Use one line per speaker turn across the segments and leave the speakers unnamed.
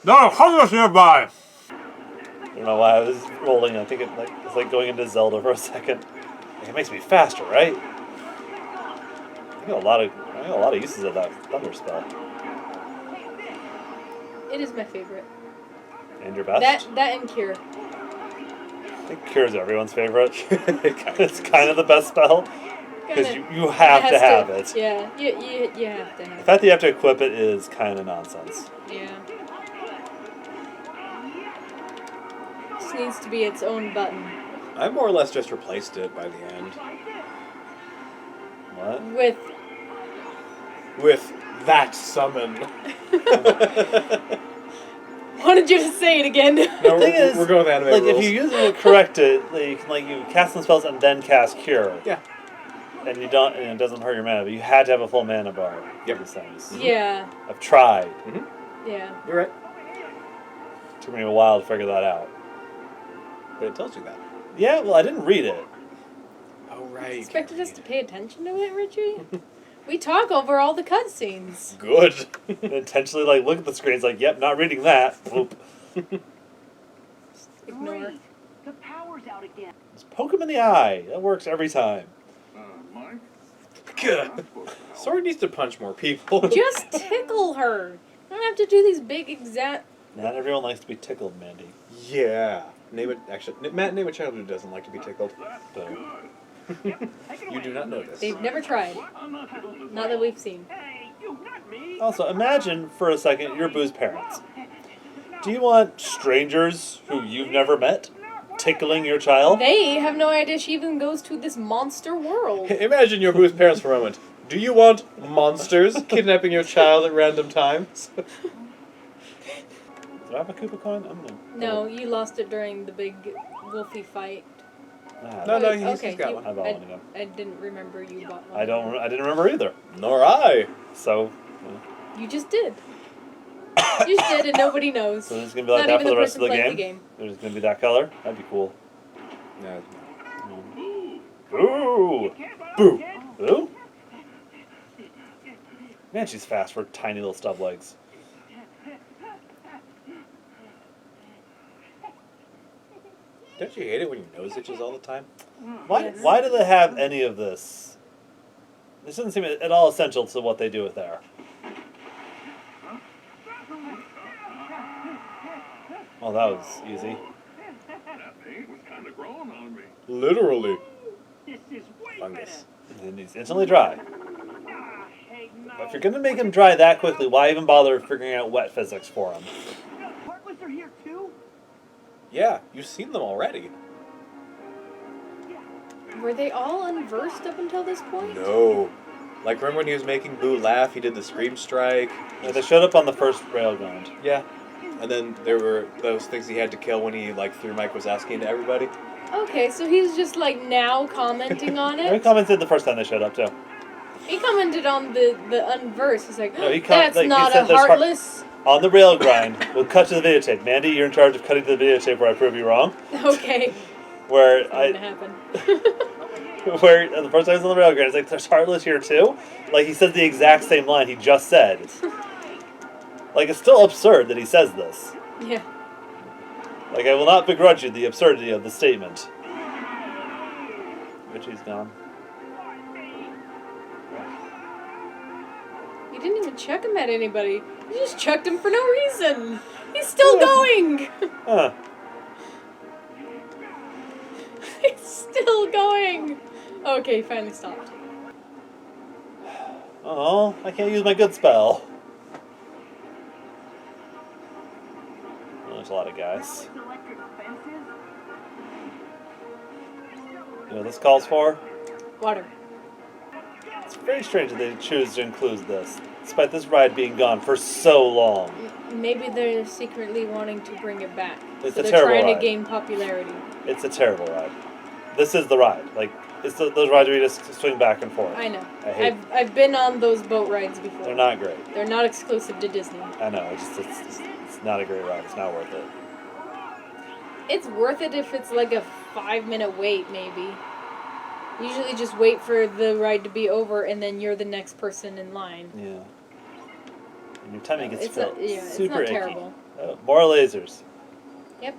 No, homeless nearby!
I don't know why I was rolling. I think it's like going into Zelda for a second. Like, it makes me faster, right? I got a lot of uses of that thunder spell.
It is my favorite.
And your best?
That and Cure.
I think Cure's everyone's favorite. It's kind of the best spell. Because you have to have it.
Yeah, you have to have
The
it.
fact that you have to equip it is kind of nonsense.
Yeah. Just needs to be its own button.
I more or less just replaced it by the end.
What?
With that summon.
Wanted you to say it again.
No,
The thing is,
we're going with anime
like,
rules.
if you're using it correct, you cast some spells and then cast Cure.
Yeah.
And you don't, and it doesn't hurt your mana, but you had to have a full mana bar.
Yep.
For these things.
Yeah.
I've tried.
Yeah.
You're right.
Took me a while to figure that out.
But it tells you that.
Yeah, well, I didn't read it.
Oh, right. you
Expected
can't
us to
read
pay attention to it, Richie? We talk over all the cutscenes.
it. Good.
Intentionally, like, look at the screen. It's like, yep, not reading that. Whoop.
Ignore.
The power's out again.
Just poke him in the eye. That works every time.
Mike?
Good. Sword needs to punch more people.
Just tickle her. You don't have to do these big exact...
Not everyone likes to be tickled, Mandy.
Yeah. Name it. Actually, Matt, name a child who doesn't like to be tickled.
So,
You do not know this.
They've never tried. Not that we've seen.
Hey, you, not me.
also, imagine for a second you're Boo's parents. Do you want strangers who you've never met tickling your child?
They have no idea she even goes to this monster world.
Imagine your Boo's parents for a moment. Do you want monsters kidnapping your child at random times?
Do I have a Koopa coin? I'm gonna.
No, you lost it during the big Wolfie fight.
No,
Wait,
he's got one.
I bought one again.
I didn't remember you bought one.
I didn't remember either.
Nor I.
So,
You just did. You just did, and nobody knows.
so it's gonna be like
Not
that
even
for the
the
rest of the
person
game.
playing
There's gonna be that color. That'd be cool.
No.
Boo! Boo! Boo! Man, she's fast for tiny little stub legs.
Don't you hate it when your nose itches all the time?
Why?
Yes.
Why do they have any of this? This doesn't seem at all essential to what they do with there. Oh, that was easy.
That paint was kind of growing on me.
Literally.
This is way
Fungus.
And he's instantly dry.
better. Ah, hey, no.
But if you're gonna make him dry that quickly, why even bother figuring out wet physics for him?
Heartless are here too?
Yeah, you've seen them already.
Were they all unversed up until this point?
No. Like, remember when he was making Boo laugh? He did the scream strike.
Yeah, they showed up on the first railgun.
Yeah. And then there were those things he had to kill when he, like, through Mike was asking to everybody.
Okay, so he's just like now commenting on
He
it.
commented the first time they showed up too.
He commented on the unversed. He's like,
No, he
that's
like, he
not
said
a
there's
heartless.
On the rail grind, we'll cut to the videotape. Mandy, you're in charge of cutting to the videotape where I prove you wrong.
Okay,
Where
it's gonna happen.
where the first time he's on the rail grind, it's like there's heartless here too. Like he said the exact same line he just said. Like it's still absurd that he says this.
Yeah.
Like I will not begrudge you the absurdity of the statement. Richie's gone.
You didn't even chuck him at anybody. You just chucked him for no reason. He's still going.
Huh.
He's still going. Okay, finally stopped.
Oh, I can't use my good spell. Well, there's a lot of guys.
Electric fences?
You know what this calls for?
Water.
It's very strange that they choose to include this, despite this ride being gone for so long.
Maybe they're secretly wanting to bring it back.
It's
so
a
they're
terrible
trying
ride.
to gain popularity.
It's a terrible ride. This is the ride. Like, it's those rides where you just swing back and forth.
I know.
I hate
I've been on those boat rides before.
They're not great.
They're not exclusive to Disney.
I know. It's not a great ride. It's not worth it.
It's worth it if it's like a 5-minute wait, maybe. Usually just wait for the ride to be over and then you're the next person in line.
Yeah. And your tummy gets
It's
filled
not, yeah,
super
it's not
icky.
terrible.
Oh, more lasers.
Yep.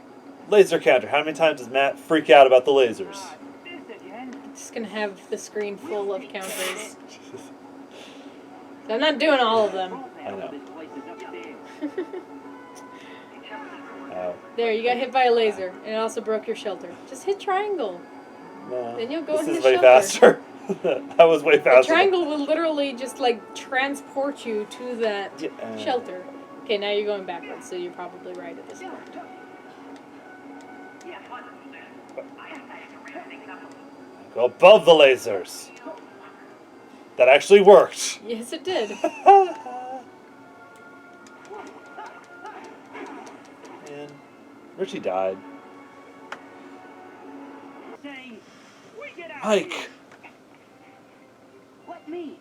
Laser counter. How many times does Matt freak out about the lasers?
This again?
Just gonna have the screen full of counters. So I'm not doing all of them.
I know.
This place is upstairs.
Oh.
There, you got hit by a laser, and it also broke your shelter. Just hit triangle.
No.
Then you'll go
This
in
is
the
way
shelter.
faster. That was way
The
faster.
triangle will literally just like transport you to that
Yeah.
shelter. Okay, now you're going backwards, so you're probably right at this point.
Go above the lasers. That actually worked.
Yes, it did.
And Richie died.
Say, we get out.
Mike.
Let me.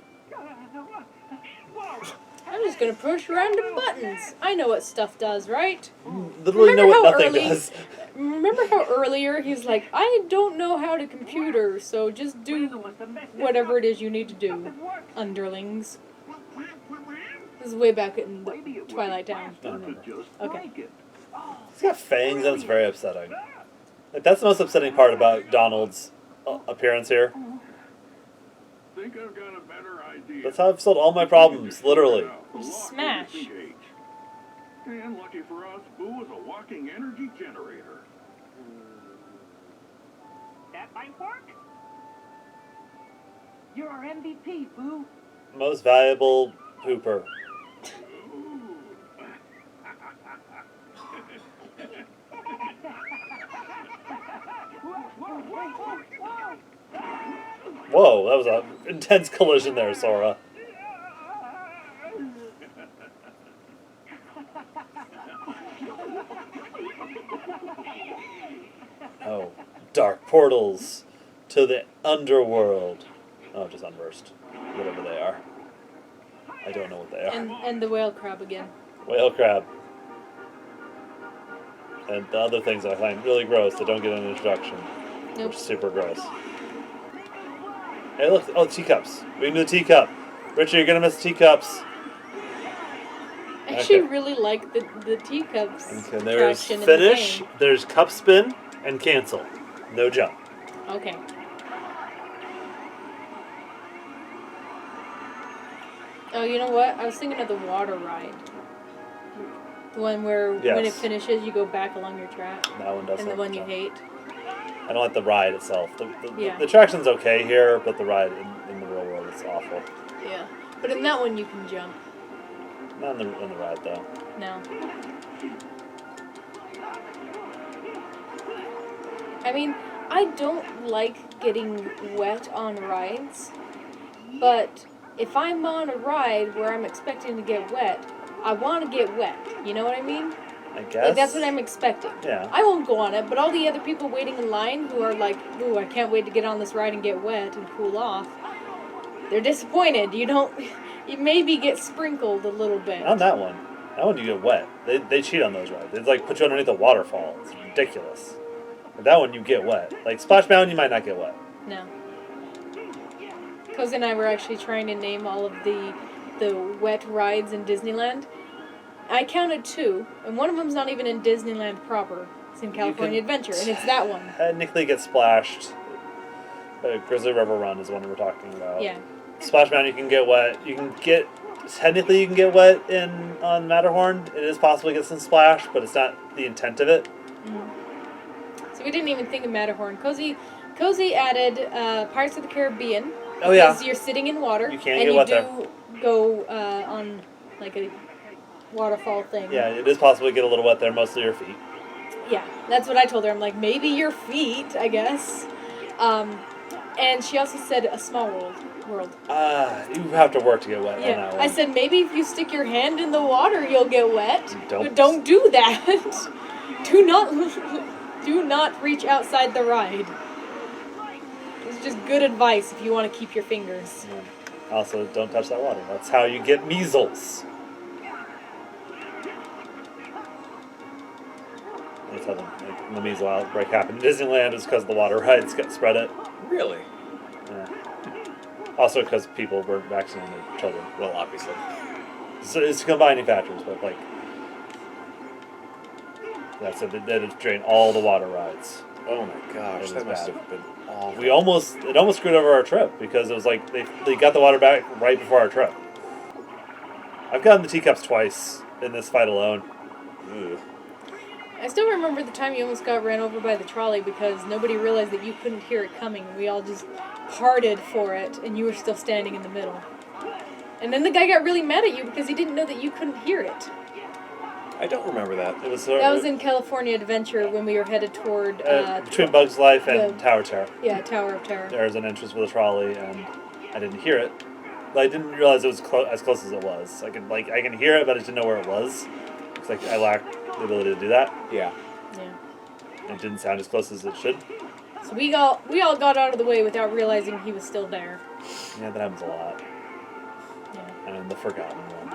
Whoa.
I'm just gonna push random buttons. I know what stuff does, right?
Literally know
Remember
what
how
nothing
early-
does.
Remember how earlier he's like, I don't know how to computer, so just do whatever it is you need to do, underlings. This is way back in the Twilight Town.
I remember.
Okay.
He's got fangs and it's very upsetting. Like, that's the most upsetting part about Donald's appearance here.
Think I've got a better idea.
That's how I've solved all my problems, literally.
Just smash.
And lucky for us, Boo is a walking energy generator.
That might work. You're our MVP, Boo.
Most valuable pooper. Whoa, that was an intense collision there, Sora. Oh, dark portals to the underworld. Oh, just unversed. Whatever they are. I don't know what they are.
And the whale crab again.
Whale crab. And the other things I find really gross that don't get an introduction.
Nope.
Which is super gross. Hey, look. Oh, teacups. We can do the teacup. Richard, you're going to miss teacups.
I actually
Okay.
really like the teacups
Okay, there's
attraction
finish,
in the
there's cup spin, and cancel. No jump.
game. Okay. Oh, you know what? I was thinking of the water ride. The one where when it
Yes.
finishes, you go back along your track.
That one doesn't.
And the one you hate.
I don't like the ride itself.
Yeah.
The attraction's okay here, but the ride in the real world is awful.
Yeah. But in that one, you can jump.
Not in the ride, though.
No. I mean, I don't like getting wet on rides, but if I'm on a ride where I'm expecting to get wet, I want to get wet. You know what I mean?
I guess.
Like, that's what I'm expecting.
Yeah.
I won't go on it, but all the other people waiting in line who are like, ooh, I can't wait to get on this ride and get wet and cool off, they're disappointed. You maybe get sprinkled a little bit.
On that one. That one you get wet. They cheat on those rides. They like put you underneath a waterfall. It's ridiculous. But that one you get wet. Like Splash Mountain, you might not get wet.
No. Cozy and I were actually trying to name all of the wet rides in Disneyland. I counted 2, and one of them's not even in Disneyland proper. It's in California Adventure, and it's that one.
Technically get splashed. Grizzly River Run is the one we were talking about.
Yeah.
Splash Mountain, you can get wet. Technically you can get wet on Matterhorn. It is possible to get some splash, but it's not the intent of it.
So we didn't even think of Matterhorn. Cozy added Pirates of the Caribbean.
Oh, yeah.
Because you're sitting in water.
You can't
and
get
you
wet
do
there.
go on like a waterfall thing.
Yeah, it is possible to get a little wet there, mostly your feet.
Yeah, that's what I told her. I'm like, maybe your feet, I guess. And she also said a small world.
You have to work to get wet on
Yeah,
that one.
I said maybe if you stick your hand in the water, you'll get wet.
Don't.
But don't do that. Do not reach outside the ride. It's just good advice if you want to keep your fingers.
Yeah. Also, don't touch that water. That's how you get measles. That's how the measles outbreak happened in Disneyland is because the water rides got spread it.
Really?
Yeah. Also because people were vaccinating their children.
Well, obviously.
So it's combining factors, but like Yeah, so they had to drain all the water rides.
Oh my gosh,
It was
that must
bad.
have been awful.
It almost screwed over our trip because it was like they got the water back right before our trip. I've gotten the teacups twice in this fight alone.
Ugh.
I still remember the time you almost got ran over by the trolley because nobody realized that you couldn't hear it coming. We all just parted for it, and you were still standing in the middle. And then the guy got really mad at you because he didn't know that you couldn't hear it.
I don't remember that.
It was
That was in California Adventure when we were headed toward
between Bugs Life and
the-
Tower Terror.
yeah, Tower of Terror.
There was an entrance with a trolley, and I didn't hear it. But I didn't realize it was as close as it was. I can hear it, but I just didn't know where it was. It's like I lacked the ability to do that.
Yeah.
Yeah.
It didn't sound as close as it should.
So we all got out of the way without realizing he was still there.
Yeah, that happens a lot.
Yeah.
And the Forgotten one.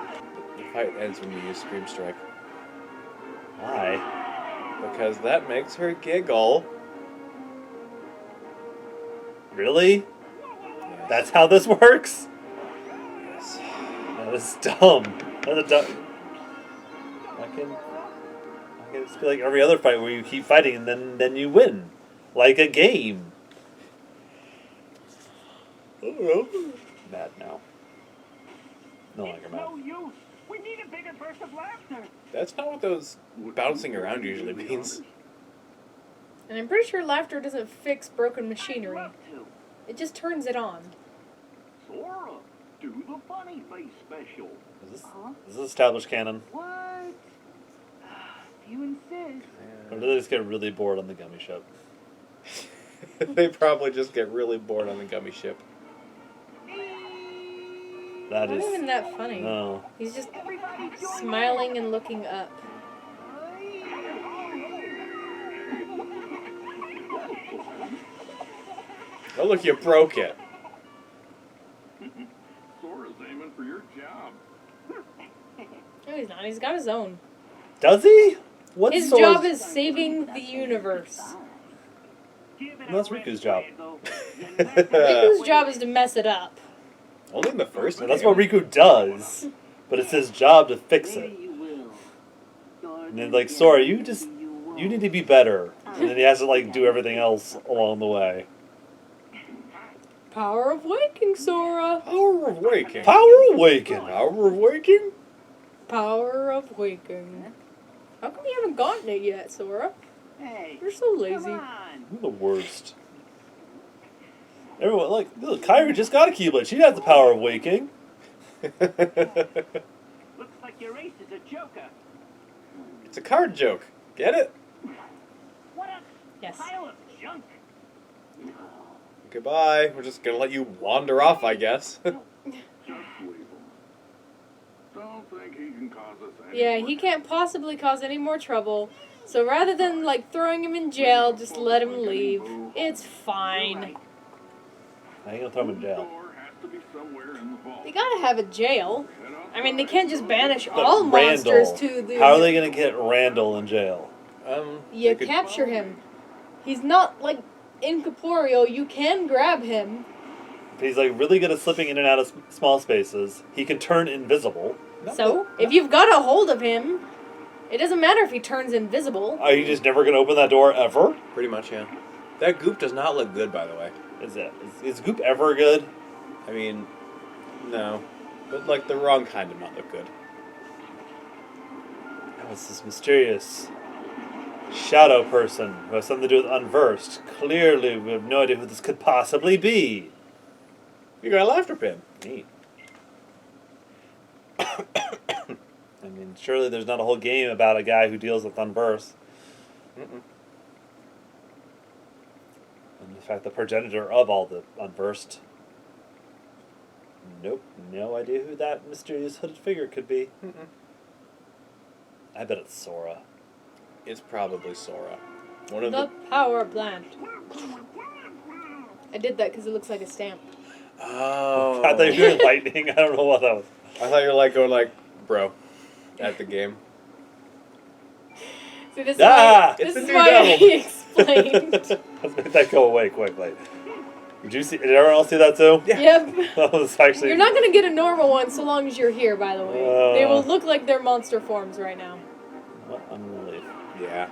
The fight ends when you use Scream Strike.
Why?
Because that makes her giggle.
Really?
Yes.
That's how this works?
Yes.
That is dumb. That's a dumb. I can just be like every other fight where you keep fighting and then you win. Like a game. Mad now. No longer
It's
mad.
no use. We need a bigger burst of laughter.
That's not what those bouncing around usually means.
And I'm pretty sure laughter doesn't fix broken machinery.
Love to.
It just turns it on.
Sora, do the funny face special.
Is this established canon?
What? If you insist.
Or do they just get really bored on the gummy ship?
They probably just get really bored on the gummy ship.
That
Not
is.
even that funny.
No.
He's just
Everybody join
smiling and looking up.
Oh look, you broke it.
Sora's aiming for your job.
No, he's not. He's got his own.
Does he? What's
His
Sora's-
job is saving the universe.
Give it
No, that's
a rest,
Riku's job.
Randall.
Riku's job is to mess it up.
Only in the first
Well, that's
game.
what Riku does. But it's his job to fix it.
Maybe you will.
And then like, Sora, you need to be better. And then he has to like do everything else along the way.
Power of waking, Sora.
Power of waking.
Power Awaken!
Power of waking?
Power of waking. How come you haven't gotten it yet, Sora?
Hey,
You're so
come
lazy.
on.
You're the worst. Everyone, like, look, Kyrie just got a Keyblade. She has the power of waking.
Looks like your ace is a joker.
It's a card joke. Get it?
What a
Yes.
pile of junk.
Goodbye. We're just gonna let you wander off, I guess.
Just leave him. Don't think he can cause us any
Yeah,
more
he can't possibly cause any more trouble. So rather than like throwing him in jail, just let him leave. It's fine.
Now you're gonna throw him in jail.
door has to be somewhere in the vault.
They gotta have a jail.
Head
I mean, they
outside.
can't just banish
But
all monsters
Randall,
to the.
how are they gonna get Randall in jail?
You
they could-
capture him. He's not like incorporeal. You can grab him.
If he's like really good at slipping in and out of small spaces, he can turn invisible.
No,
So if you've got a hold of him, it doesn't matter if he turns invisible.
Are you just never gonna open that door ever?
Pretty much, yeah. That goop does not look good, by the way.
Is Goop ever good?
I mean, no. But, like, the wrong kind of not look good.
That was this mysterious shadow person who has something to do with Unversed. Clearly, we have no idea who this could possibly be.
You got a laughter pin.
Neat. I mean, surely there's not a whole game about a guy who deals with Unversed.
Mm-mm.
And in fact, the progenitor of all the Unversed. Nope, no idea who that mysterious hooded figure could be.
Mm-mm.
I bet it's Sora.
It's probably Sora. One of
The power plant. I did that because it looks like a stamp.
Oh.
I thought you were doing lightning. I don't know what that was.
I thought you were like going like, bro, at the game.
See, this
Ah!
is
It's
why, this
the
is
new
why I
devil.
explained.
Let's make that go away quickly. Did everyone else see that too?
Yep.
That was actually.
You're not gonna get a normal one so long as you're here. By the way, they will
Uh.
look like they're monster forms right now.
Well, I'm gonna leave.
Yeah,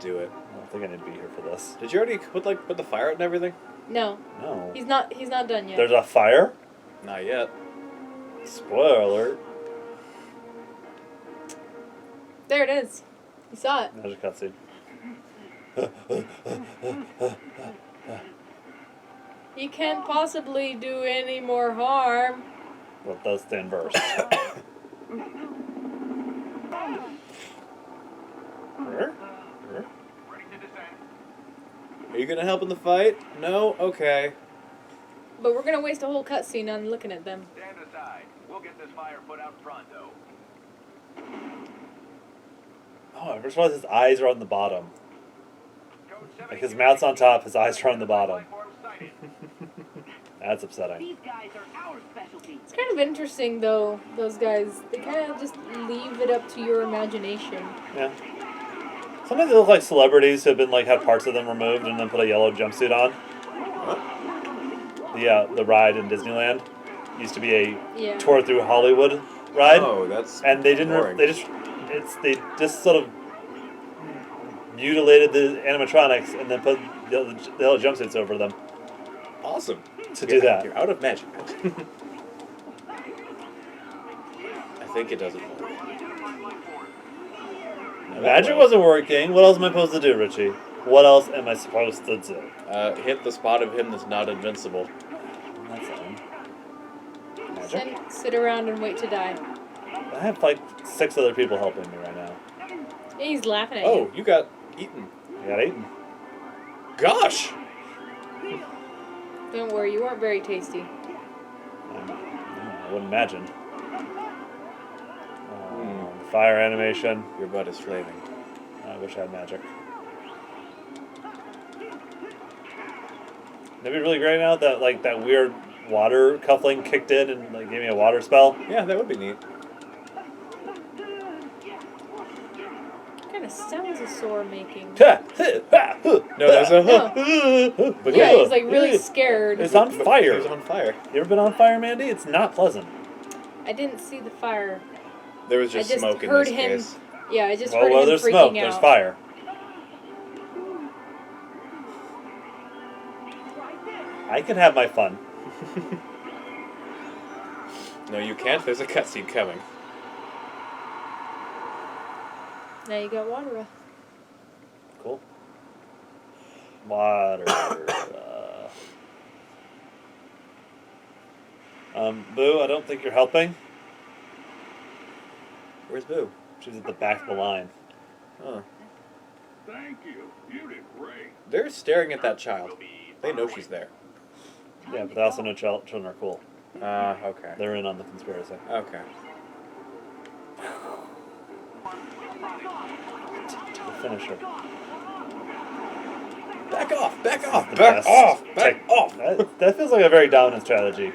do it.
I don't think I need to be here for this.
Did you already put the fire out and everything?
No,
No.
he's not done yet.
There's a fire?
Not yet.
Spoiler alert.
There it is. You saw it.
There's a cutscene.
You can't possibly do any more harm.
Well, it does the inverse.
Ready to descend.
Are you gonna help in the fight? No? Okay.
But we're gonna waste a whole cutscene on looking at them.
Stand aside. We'll get this fire put out pronto.
Oh, I just realized his eyes are on the bottom.
Code
Like his mouth's on top, his eyes are on the bottom.
Platform sighted.
That's upsetting.
These guys are our specialty.
It's kind of interesting though, those guys. They kind of just leave it up to your imagination.
Yeah. Sometimes they look like celebrities who have been like had parts of them removed and then put a yellow jumpsuit on. The ride in Disneyland used to be a
Yeah.
tour through Hollywood ride,
Oh, that's
and they didn't.
boring.
They just sort of mutilated the animatronics and then put the yellow jumpsuits over them
awesome.
to do that.
You're out of magic. I think it doesn't work.
Magic wasn't working. What else am I supposed to do, Richie? What else am I supposed to do?
Hit the spot of him that's not invincible.
That's lame. Magic?
Sit around and wait to die.
I have like 6 other people helping me right now.
He's laughing at
Oh,
you.
you got eaten.
I got eaten.
Gosh!
Don't worry, you weren't very tasty.
I wouldn't imagine. The fire animation.
Your butt is flaming.
I wish I had magic. It'd be really great now that like that weird water cuffling kicked in and like gave me a water spell.
Yeah, that would be neat.
What kind of sounds is Sora making?
No, there's a
No.
But
Yeah, he's like really scared.
It's on fire.
He's on fire.
You ever been on fire, Mandy? It's not pleasant.
I didn't see the fire.
There was just
I just
smoke in
heard
this
him.
case.
Yeah, I just
Well,
heard
where
him
there's
freaking
smoke,
out.
there's fire. I can have my fun.
No, you can't. There's a cutscene coming.
Now you got water.
Cool. Water. Boo, I don't think you're helping.
Where's Boo?
She's at the back of the line.
Oh.
Thank you. You did great.
They're staring at that child. They know she's there.
Yeah, but they also know children are cool.
Okay.
They're in on the conspiracy.
Okay.
The finisher.
Back off! Back off!
The
Back
best
off! Back
tech-
off!
That feels like a very dominant strategy.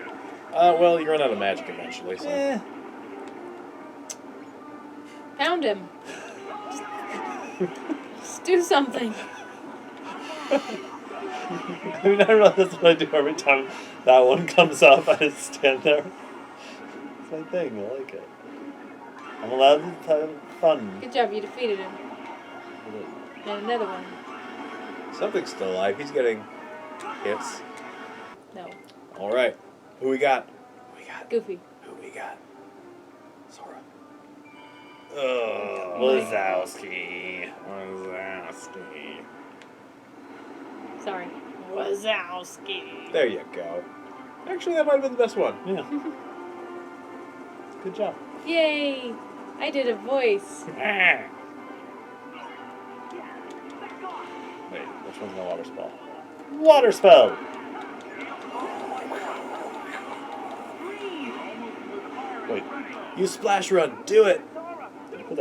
Well, you run out of magic eventually, so.
Eh.
Pound him. Just do something.
I mean, I realize that's what I do every time that one comes up. I just stand there. It's my thing. I like it. I'm allowed to have fun.
Good job, you defeated him. And another one.
Something's still alive. He's getting hits.
No.
Alright. Who we got? Who we got?
Goofy.
Who we got? Sora.
Wazowski.
Wazowski.
Sorry. Wazowski.
There you go. Actually, that might have been the best one.
Yeah. Good job.
Yay! I did a voice.
Wait, which one's my water spell? Water spell! Wait,
You splash run. Do it.
did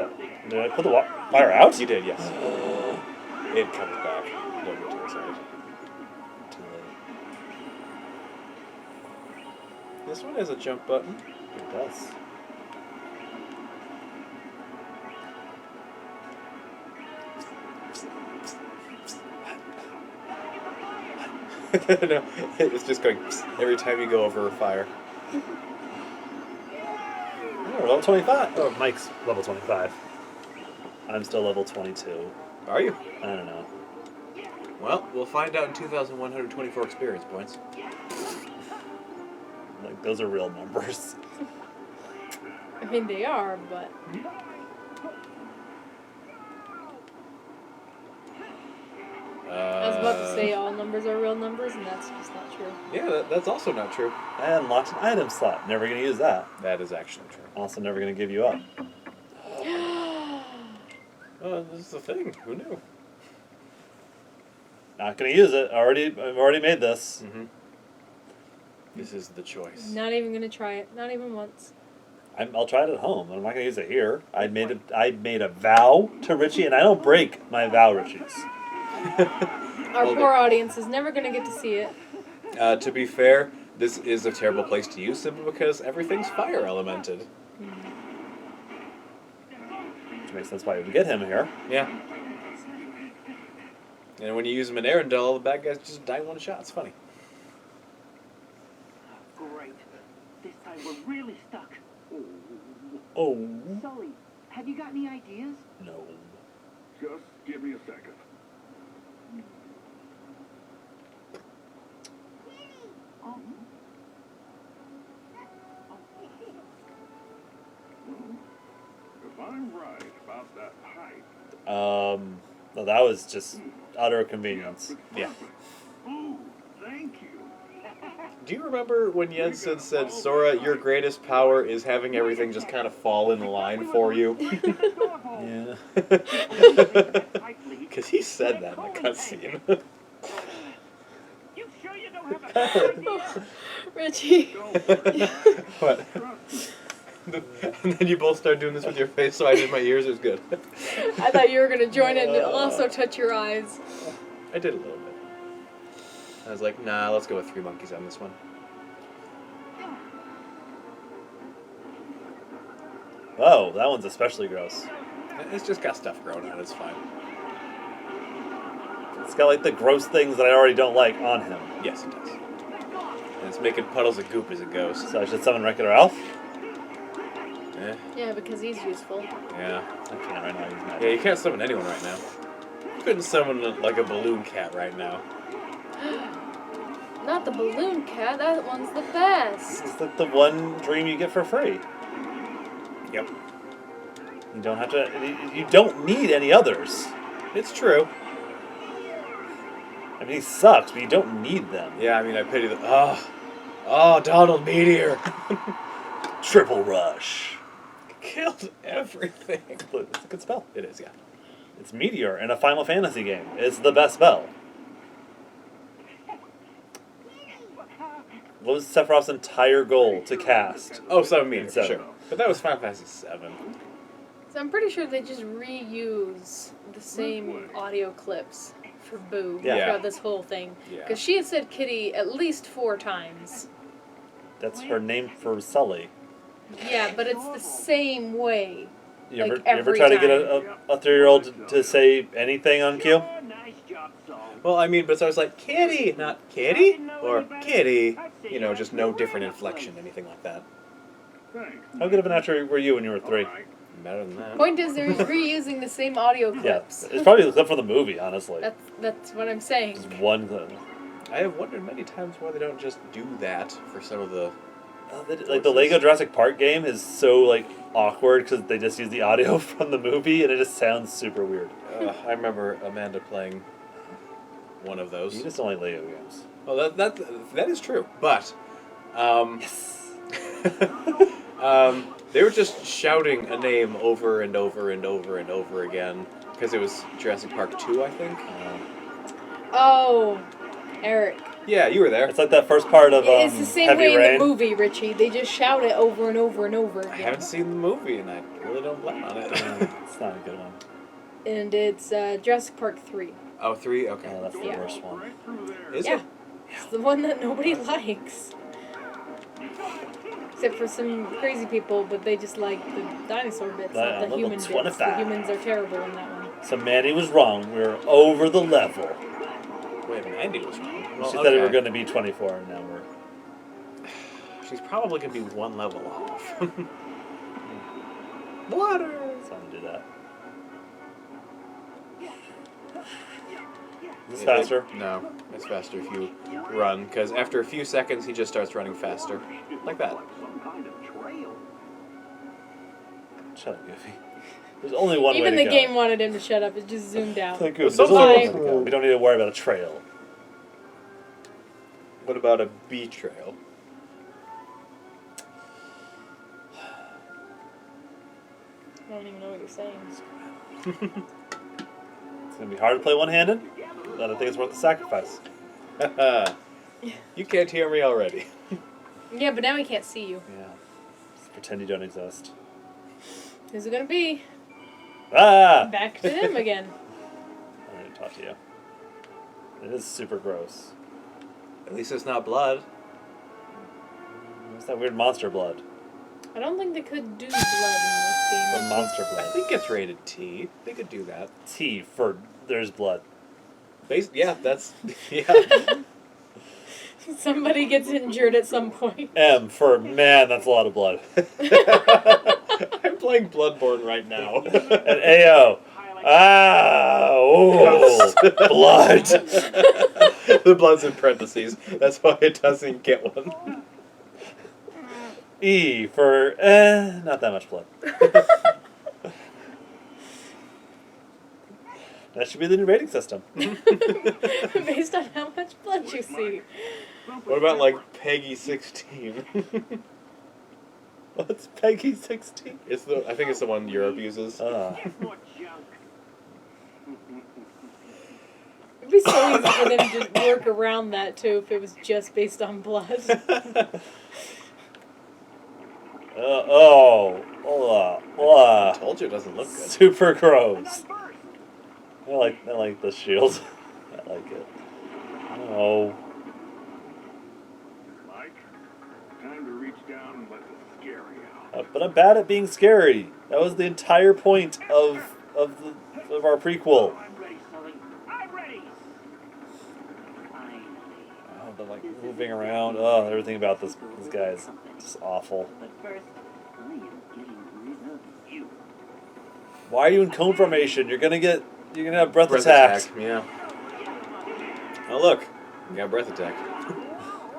I put the fire out?
You did, yes. It comes back. Don't get too excited.
Too late.
This one has a jump button.
It does.
No, it's just going every time you go over a fire.
Oh, we're level 25. Oh, Mike's level 25. I'm still level 22.
Are you?
I don't know.
Well, we'll find out in 2,124 experience points.
Like, those are real numbers.
I mean, they are, but I was about to say all numbers are real numbers, and that's just not true.
Yeah, that's also not true.
I unlocked an item slot. Never gonna use that.
That is actually true.
Also, never gonna give you up.
Oh, this is the thing. Who knew?
Not gonna use it. I've already made this.
Mm-hmm. This is the choice.
Not even gonna try it. Not even once.
I'll try it at home. I'm not gonna use it here. I made a vow to Richie, and I don't break my vow, Richie's.
Our
Well,
poor audience is never gonna get to see it.
To be fair, this is a terrible place to use simply because everything's fire elemented.
Which makes sense why you would get him here.
Yeah. And when you use them in Arendelle, all the bad guys just die in one shot. It's funny.
Great. This time we're really stuck.
Oh
Sully, have you got any ideas?
no.
Just give me a second.
Oh.
If I'm right about that height,
No, that was just utter convenience.
Yeah.
ooh, thank you.
Do you remember when Jensen said, Sora, your greatest power is having everything just kind of fall in line for you?
Yeah.
Because he said that in the cutscene.
You sure you don't have a better idea?
Richie.
What? And then you both start doing this with your face, so I did my ears. It was good.
I thought you were gonna join in and also touch your eyes.
I did a little bit. I was like, nah, let's go with 3 monkeys on this one.
Oh, that one's especially gross.
It's just got stuff growing on it. It's fine.
It's got like the gross things that I already don't like on him.
Yes, it does. And it's making puddles of goop as it goes.
So I should summon Wreck-It Ralph?
Eh,
Yeah, because he's useful.
yeah.
I can't right now. He's mad.
Yeah, you can't summon anyone right now. You couldn't summon like a balloon cat right now.
Not the balloon cat. That one's the best.
It's like the one dream you get for free.
Yep.
You don't have to. You don't need any others.
It's true.
I mean, he sucks, but you don't need them.
Yeah, I mean, I pity the... Oh, Donald Meteor.
Triple Rush.
Killed everything.
It's a good spell.
It is, yeah.
It's Meteor in a Final Fantasy game. It's the best spell. What was Sephiroth's entire goal to cast?
Oh, 7 meters,
Seven.
sure. But that was Final Fantasy 7.
So I'm pretty sure they just reuse the same audio clips for Boo
Yeah.
throughout this whole thing.
Yeah.
Because she had said kitty at least 4 times.
That's her name for Sully.
Yeah, but it's the same way.
You
Like,
ever
every
try to get
time.
a 3-year-old to say anything on cue?
Sure, nice job, Sully.
Well, I mean, but so I was like, kitty, not kitty, or kitty. You know, just no different inflection, anything like that.
Thanks.
How good of an actor were you when you were 3?
All right.
Better than that.
Point is, they're reusing the same audio
Yeah,
clips.
it's probably the clip from the movie, honestly.
That's what I'm saying.
Just one thing.
I have wondered many times why they don't just do that for some of the...
Like the Lego Jurassic Park game is so like awkward because they just use the audio from the movie and it just sounds super weird.
I remember Amanda playing one of those.
You just don't like Lego games.
Well, that is true, but
Yes.
they were just shouting a name over and over and over and over again because it was Jurassic Park 2, I think.
Oh, Eric.
Yeah, you were there.
It's like that first part of
It's the same
Heavy
way
Rain.
in the movie, Richie. They just shout it over and over and over
I
again.
haven't seen the movie, and I really don't plan on it.
It's not a good one.
And it's Jurassic Park 3.
Oh, 3? Okay.
Oh, that's the
Yeah.
worst one.
Right through there.
Is
Yeah.
it?
It's the one that nobody likes. Except for some crazy people, but they just like the dinosaur bits,
Yeah,
not the
level
human bits.
25.
The humans are terrible in that one.
So Mandy was wrong. We were over the level.
Wait, Mandy was wrong.
She said we were going to be 24, and now we're...
She's probably going to be one level off. Water!
So I'm going to do that. Is this faster?
No, it's faster if you run, because after a few seconds, he just starts running faster. Like that.
Some kind of trail.
Shut up, Goofy. There's only one way
Even
to
the
go.
game wanted him to shut up. It just zoomed out.
Like, Goofy,
Well,
there's only one way
sometimes-
to go. We don't need to worry about a trail.
What about a bee trail?
I don't even know what you're saying.
It's gonna be hard to play one-handed, but I think it's worth the sacrifice.
You can't hear me already.
Yeah, but now he can't see you.
Yeah. Just pretend you don't exist.
Who's it gonna be?
Ah!
Back to him again.
I already talked to you. It is super gross.
At least it's not blood.
What's that weird monster blood?
I don't think they could do blood in this
Or
game.
monster
I
blood?
think it's rated T. They could do that.
T for there's blood.
Yeah, that's yeah.
Somebody gets injured at some point.
M for man, that's a lot of blood.
I'm playing Bloodborne right now.
And AO. Ah! Oh! Blood!
The blood's in parentheses. That's why it doesn't get one.
E for not that much blood. That should be the new rating system.
Based on how much blood you see.
What about like Peggy 16?
What's Peggy 16?
It's the I think it's the one Europe uses.
More junk.
It'd be so easy for them to work around that too if it was just based on blood.
I told you it doesn't look good.
Super gross. I like the shield. I like it. Oh.
Mike, time to reach down and let the scary out.
But I'm bad at being scary. That was the entire point of our prequel.
I'm ready, Sully. I'm ready. Finally.
Oh, the like moving around. Oh, everything about this guy is just awful.
But first, I am getting rid of you.
Why are you in cone formation? You're gonna have breath attack.
Yeah. Oh look, we got breath attack.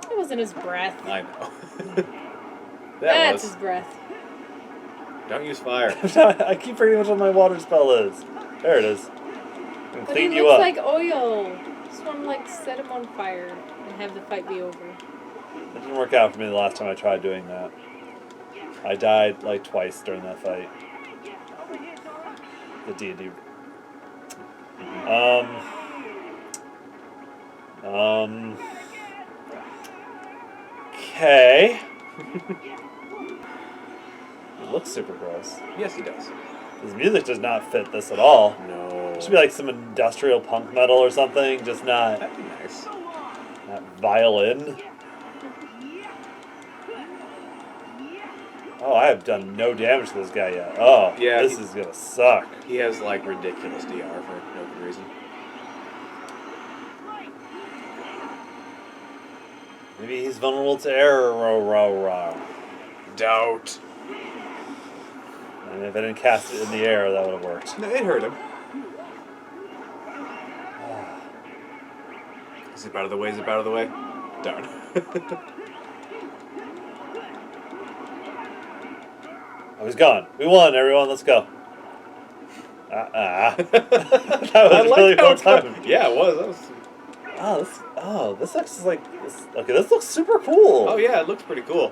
It wasn't his breath.
I know.
That's
was.
his breath.
Don't use fire.
I keep forgetting which one my water spell is. There it is. And
But
clean
he
you
looks
up.
like oil. Just want to like set him on fire and have the fight be over.
It didn't work out for me the last time I tried doing that. I died like twice during that fight. The D&D. Okay. It looks super gross.
Yes, he does.
His music does not fit this at all.
No.
It should be like some industrial punk metal or something, just not
That'd be nice.
violin. Oh, I have done no damage to this guy yet. Oh,
Yeah,
this is gonna suck.
He has like ridiculous DR for no good reason.
Maybe he's vulnerable to error.
Doubt.
And if I didn't cast it in the air, that would have worked.
No, it hurt him. Zip out of the way, zip out of the way. Darn.
Oh, he's gone. We won, everyone. Let's go. That was
I like
really
how
well
it come-
timed.
Yeah, it was. That was.
This looks like this. Okay, this looks super cool.
Oh yeah, it looks pretty cool.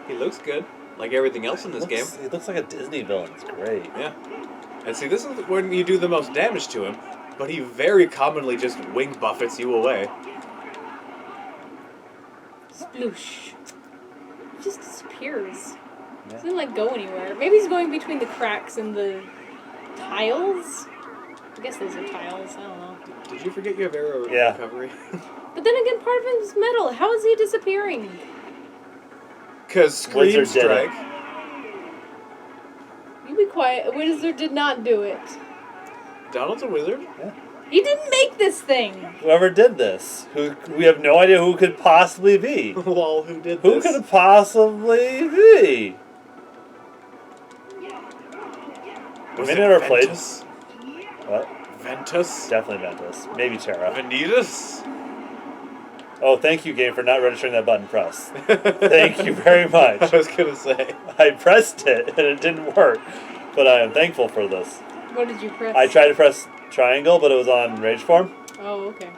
He looks good, like everything else in this game.
He looks like a Disney villain. It's great.
Yeah. And see, this is when you do the most damage to him, but he very commonly just wing buffets you away.
Sploosh. He just disappears.
Yeah.
Doesn't like go anywhere. Maybe he's going between the cracks and the tiles. I guess those are tiles. I don't know.
Did you forget you have arrow
Yeah.
recovery?
But then again, part of him is metal. How is he disappearing?
Because Scream
Wizard did
Strike.
You be quiet. Wizard did not do it.
Donald's a wizard.
He didn't make this thing.
Whoever did this, we have no idea who could possibly be.
Lol, who did
Who
this?
could it possibly be?
Was
We
it
never played.
Ventus?
What?
Ventus.
Definitely Ventus. Maybe Terra.
Vanitas.
Oh, thank you, game, for not registering that button press. Thank you very
I
much.
was gonna say.
I pressed it and it didn't work, but I am thankful for this.
What did you press?
I tried to press triangle, but it was on rage form.
Oh, okay.